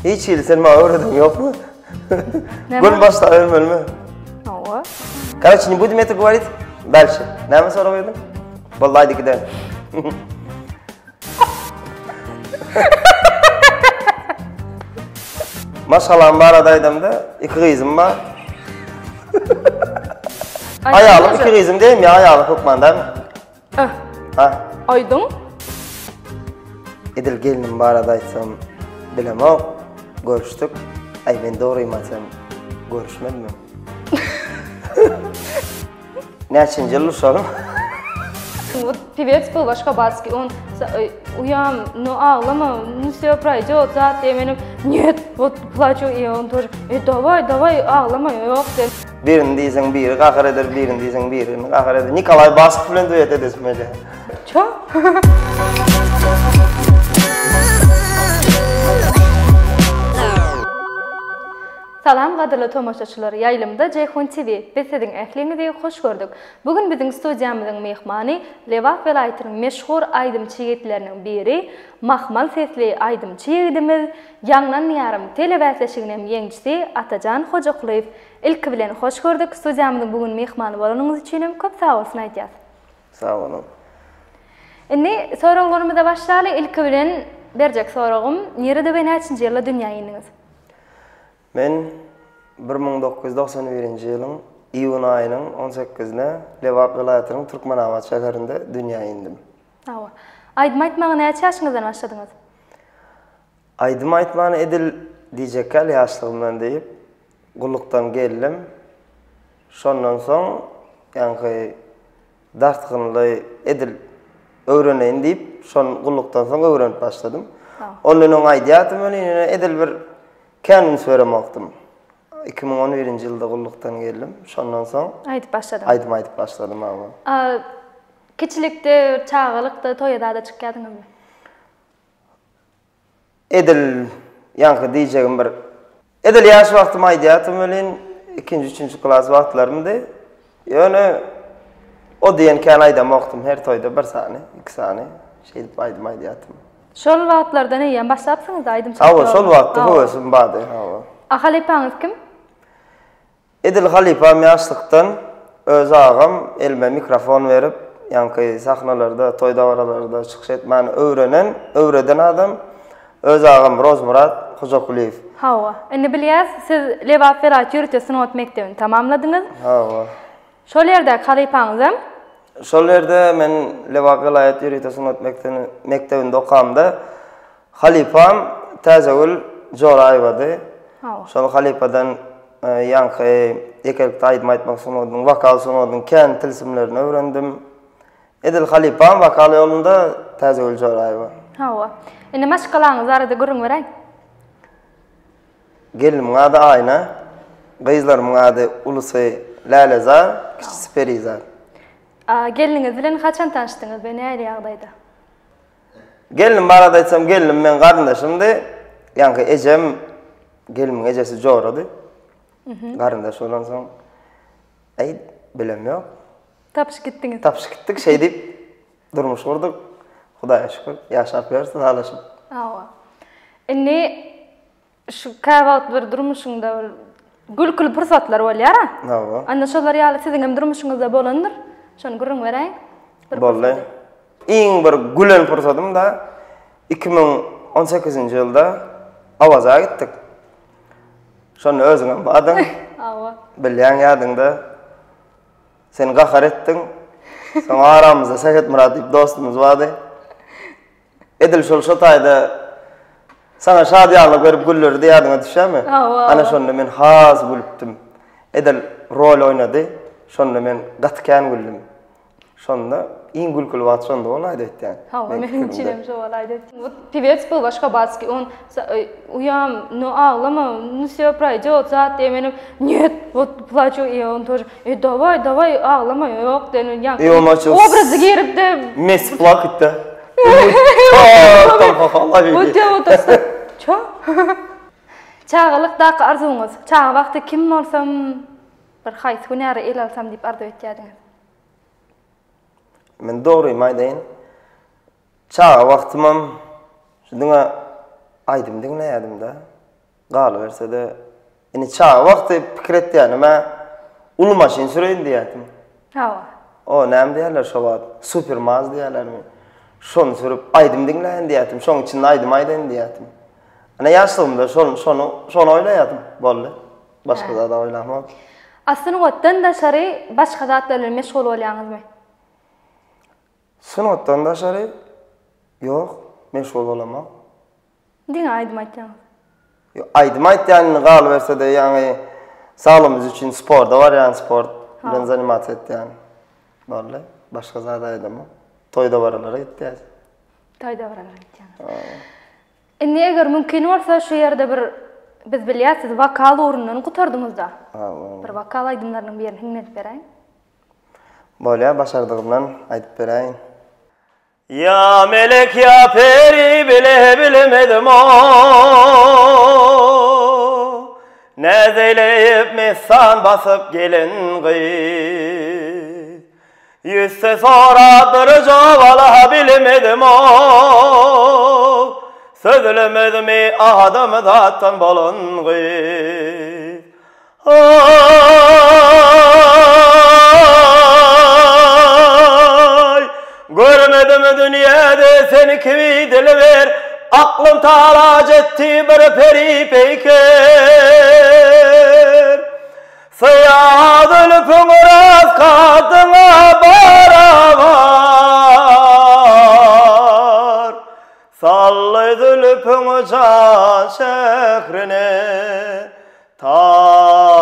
Hiç iyi sen bana öğrettin yok mu? Gül başta ölmeli mi? Ava. Короче, не будем это говорить. Дальше. Ne mi soru verdin? Vallahi hadi gidelim. Maşallah var adaydım da iki kızım var. Ayağım iki kızım değil mi ya? Ayağım hukman değil mi? Ha. Aydın? Edil gelinim var adaysam bilemem. Görüştük. Ay ben doğruyum atsam görüşmedim mi? Ne için yıllı sorun? Вот певец был Вашка Бацкий, он уям, ну ağlama, ну все пройдет, завтра я benim, нет, вот плачу, и он тоже, давай ağlama, yok dedi. Birini diysen biri kahır eder, birini diysen birini kahır eder. Nikolay Baskı falan düet edesin öyle. Çok? Salam qadırlı tomoşaçılar, yayılımda Ceyhun TV. Biz sizin ähliňizi hoş gördük. Bugün bizim studiyamyzyň mehmany Lewap welaýatynyň meşhur aýdymçy ýigitleriniň biri, mahmal sesli aýdymçy ýigitimiz, ýaňdan ýarym telewäsleşiginiň ýeňçisi Atajan Hojakuliýew. İlki bilen hoş gördük. Studiyamyzyň bugün mehmany bolanyňyz üçin köp sag bolsun aýdýas. Sag olun. Indi soralarymyza başlaly. İlki bilen berjek soragym, nerede we näçinji ýylda dünýä ýendiňiz? Men 1991 ýylyň iýun aýynyň 18-ine Lewap welaýatynyň Türkmenabad şäherinde dünýä indim. Awa. Aýdym aýtmagy näçe ýaşyňyzdan başladyňyz? Aýdym aýtmany edil diýjekkäl ýaşlygymdan diýip gullukdan geldim. Şondan soň ýa-ni dartgynly edil öwreneýin diýip şon gullukdan soň öwrenip başladym. Ondan soň aýdýatym öňe edil bir kendim söylemektim. 2011 ýylda gullukdan geldim. Şondan soň Aýdyp başladym. Aýdyp başladym aga. Kiçilikde, çağalykda, toýada da çykýadyňyzmy? Edil ýa-ni diýjegim bir edil ýaş wagtym aýdýatym ölen 2-3 klas wagtlarymda. Ýöne o diýen kan aýdam wagtym her toýda 1 sany, 2 sany şey aýdýatym. Şol wagtlarda näýe başlapsyňyz aýdym? Awa şol wagtda höwesim bady. Awa. Halipaňyz kim? Edil halipam ýaşlykdan öz agam elime mikrofon berip, ýa-ni sahnalarda, toýda baralarda çykyş etmäni öwreden adam öz agam Rozmurat Hojakuliýew. Hawa. Indi bilýäs, siz Lewap welaýat ýürütje synat mekdebini tamamladyňyz. Hawa. Şol ýerde halipaňyzam? Şol ýerde men Lewap welaýat ýürütje synat mekdebinde okamda halipam Täzegül Joraýewdy. Şol halipadan ýa-ni ekelikde aýdym aýtmak sunadyň, vokal sunadyň kän tilsimlerini öwrendim. Edil halipam vokal ýolunda Täzegül Joraýew. Hawa. Indi maşgalaňyz arada gürrüň beräň. Gelinimin ady Aýna, gyzlarymyň ady Ulusy Lälezar, kiçisi Perizar. Geliniňiz bilen haçan tanışdyňyz we näme ýagdaýda? Gelinim barada aýtsam gelinim men garyndaşymdy. Ýa-ni ejem gelinimin ejesi jorady. Garyndaş bolan soň bilemem. Tapşyk gitdiňiz. Tapşyk gitdik şey diýip durmuş gurduk. Hudaýa şükür, ýaşap ýörsin, halaşyp. Awa. Indi şu käwagt bir durmuşyňda gülkül pursatlar bolýar. Awa. Anda şolar ýaly siziň hem durmuşyňyzda bolandyr. Şonu gürrüň beräň. Boldy. Iň bir gülen pursatym da 2018-nji ýylda Awaza gitdik. Şonu özüňem badyň. Awa. Bilýän ýadyňda sen gahar etdiň. Soňra aramyzda Sehet Murat diýip dostumuz bardy. Edil şol şotaýda sana şadýanlyk berip güllerdi ýadyňa düşämi? Ana şonda men has gülüpdim. Edil rol oynady. Şonda men gatkän güldüm. Şonda iň gülkül wagt şonda bolaýdy etdiň. Hawa menin içinem şo bolaýdy. Pivets был Вашка Бацкий, он уям, ну ağlama, ну всё пройдёт, завтра я benim, нет, вот плачу, и он тоже, давай ağlama, yok denin ýa. Obrazy geripdi. Messi plakatda. Bu diýip ço. Çağalykda arzuňyz, çağa wagty kim bolsam bir haýsy hünäri el alsam diýip arzu etýärdiňiz. Men dogrymy aýdaýyn. Çağa wagtymam şundaňa aýdym diňle ýadymda. galyberse de indi çağa wagty pikir etdi ýani men ulu maşyn süreýin diýätim. Hawa. O näme diýerler şo wagt? Supermaz diýerlermi? Şonu sürüp aýdym diňläň diýätim. Şoň içinde aýdym diýätim. Ana ýaşlygymda şonu oýlaýatym boldy. Başga zat oýlamak. Aslyndan da şary başga zatlarla meşgul bolýaňyzmy? Sunatdan da şary ýok, meşgul bolamam. Diňe aýdym aýtjaňyz. Aýdym aýtýanyny galyberse de ýani sağlığımız için spor da var yani spor bilen zanimat etdi yani. Boldy. Başga zat aýdym. Toyda baralara gitdi. Toyda baralara gitdi. Indi eger mümkin bolsa şu ýerde bir biz bilýärsiz vokal orundan gutardyňyz da. Bir vokal aýdymlarynyň birini hiňnetip beräýin. Bolýa başardygymdan aýdyp beräýin. Ya melek ya peri bile bilemedim o. Ne zeyleyip misan basıp gelin gıyy. Yüzse soradır cevalaha bilemedim o. Sözlemedim mi adamı zattan bolun gıyy. Görmedim dünyada seni kimi diliver, aklım talac etti bir peri peyker. Sıyadıl pınguraz kadına baravar, sallaydı pıngucan şehrine talan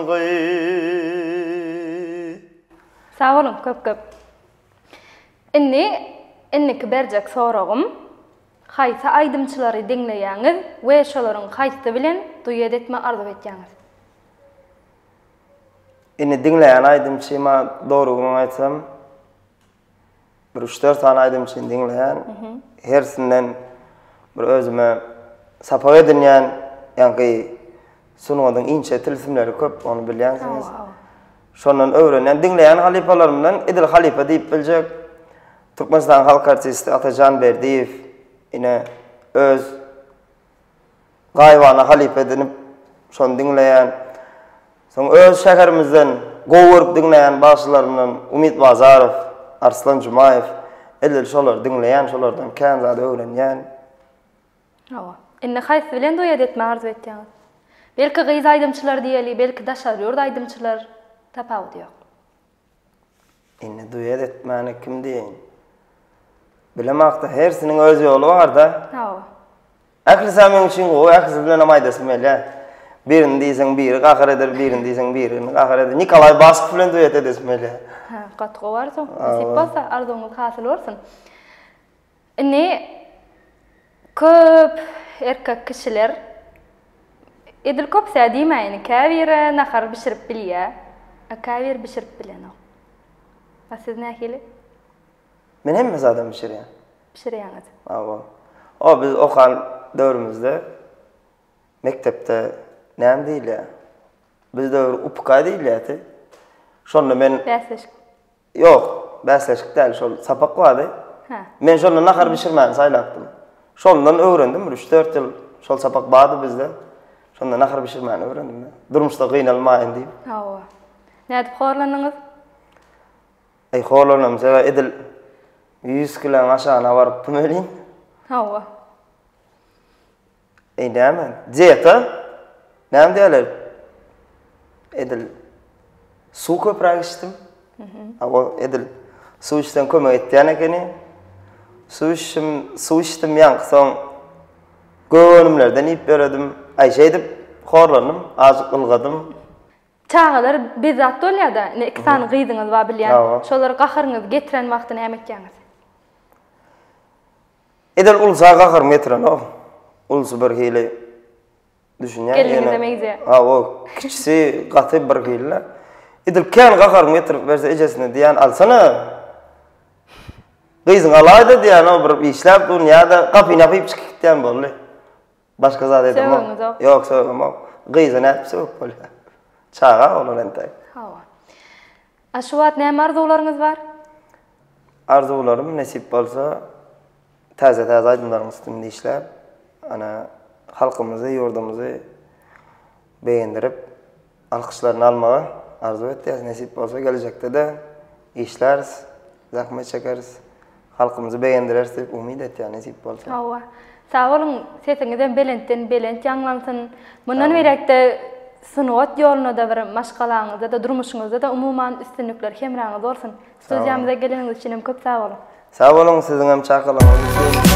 gıyy. Sağ olun, köp. Inni berjek soragym, haýsy aýdymçylary diňleýäňiz we şolaryň haýsy bilen duýat etme arzu etýäňiz? Inni diňleýän aýdymçyma dogrugyny aýtsam, bir 3-4 tane aýdymçyny diňleýän, hersinden bir özüme sapak edinýän, ýani sunuwadyň inçe tilsimleri köp, onu bilýänsiňiz. Şondan öwrenen diňleýän halipalarymdan Edil Halipa diýip biljek. Türkmenistan halk artisti Atajan Berdiýew ine öz gaýwany halipa edinip şonu diňleýän. Soň öz şäherimizden gowy diňleýän başlaryndan Umid Bazarow, Arslan Jumayew, Edil şolar diňleýän, şolardan kän zat öwrenýän. Hawa. Inni haýsy bilen duýat etme arzu etýäňiz? Belki gyz aýdymçylar diýeli, belki daşar ýurd aýdymçylar. Tapawut ýok. Inni duýat etmäni kim diýen? Bilemakda hersiniň öz ýolu bar da. Hawa. Äkli sen üçin gowy, äkli bilen amaýdasy mele. Birini diýseň biri gahar eder, birini diýseň birini gahar eder. Nikolay Baskov bilen duýat edesy mele. Ha, gatgy barsa, nasip bolsa arzuňyz hasyl bolsun. Inni köp erkek kişiler Edil köp sädiýmäni, käbir nahar bişirip bilýär. Käbir bişirip bilen o. Va siz nähili? Men hemme zadam bişirýän. Bişirýäňiz. O biz okan döwrümizde mektepde näme diýilýär? Biz döwr upka diýilýärdi. Şonda men Bäsleşik. Ýok, bäsleşik däl, şol sapak bardy. Men şonu nahar bişirmäni saýlapdym. Şondan öwrendim, 3-4 ýyl şol sapak bardy bizde. Şonda nahar bişirmäni öwrendim. Durmuşda gynalmaýyn diýip. Hawa. Nädip horlanyňyz? Horlanam, sebe Edil 100 kiloň aşagyna baryp tümelin. Hawa. Näme? Dieta? Näme diýerler? Edil su köpräk içdim. Edil su içden kömek etýän ekeni. Su içdim ýanky soň gönümlerden ip beredim. Aýşe edip horlanım, azyk ılgadym. Çağalar bizzat bolýar-da, ikisany gyzyňyz bar bilýän. Şolary gaharyňyz getiren wagty näme etýäňiz? Edil ulsa gahar metren o. Ulsu bir hili düşünýär. Geliniňize meňze. O kiçisi gaty bir hili. Edil kän gahar metrip berse ejesine diýän alsana. Gyzyň alaýdy diýän o bir işläp dünýäde gapyna pyp çykýan boldy. Başga zat edem. Ýok, söýlemok. Gyzyň näp söýüp bolýar. Çağa olur ente. Hawa. Aşu wagt näme arzularyňyz bar? Arzularym nesip bolsa täze aýdymlaryň üstünde işläp, ana halkımızı, yurdumuzu beğendirip alkışlarını almağa arzu ettiyiz. Nasip olsa gelecekte de işleriz, zahmet çekeriz. Halkımızı beğendiririz deyip umid et ya nasip olsa. Hawa. Sağ olun, sesinizden belent yanlansın. Bundan berekde sunuat yoluna da bir maşgalaňyzda da durmuşyňyzda da umuman üstünlükler hemraňyz bolsun. Stüdiyamyza geleniňiz üçin hem köp sağ olun. Sağ olun, sizin hem çakalyňyz üçin.